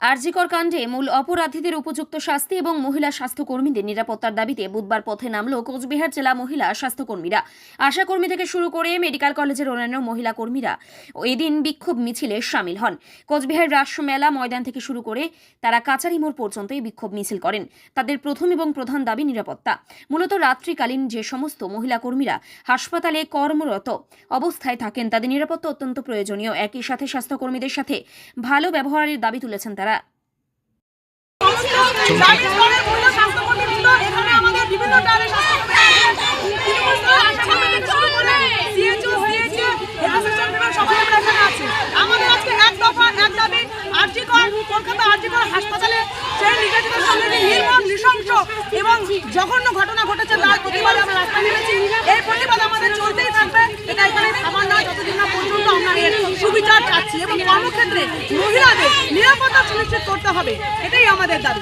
আরজিকর কাণ্ডে মূল অপরাধীদের উপযুক্ত শাস্তি এবং মহিলা স্বাস্থ্যকর্মীদের নিরাপত্তার দাবিতে বুধবার পথে নামল কোচবিহার জেলা মহিলা স্বাস্থ্যকর্মীরা। আশাকর্মী থেকে শুরু করে মেডিকেল কলেজের অন্যান্য মহিলা কর্মীরা এদিন বিক্ষোভ মিছিলে সামিল হন। কোচবিহার রাসমেলা ময়দান থেকে শুরু করে তারা কাচারি মোড় পর্যন্ত এই বিক্ষোভ মিছিল করেন। তাদের প্রথম এবং প্রধান দাবি নিরাপত্তা। মূলত রাত্রিকালীন যে সমস্ত মহিলা কর্মীরা হাসপাতালে কর্মরত অবস্থায় থাকেন তাদের নিরাপত্তা অত্যন্ত প্রয়োজনীয়। একই সাথে স্বাস্থ্যকর্মীদের সাথে ভালো ব্যবহারের দাবি তুলেছেন তারা। এবং জঘন্য ঘটনা ঘটেছে তার প্রতিবাদে আমরা রাস্তায় নেমেছি। এই প্রতিবাদ আমাদের চলতেই থাকবে, এটা এখানে থামার নয় যতদিন না পর্যন্ত আমরা এর সুবিচার চাচ্ছি এবং কর্মক্ষেত্রে মহিলাদের নিরাপত্তা সুনিশ্চিত করতে হবে, এটাই আমাদের দাবি।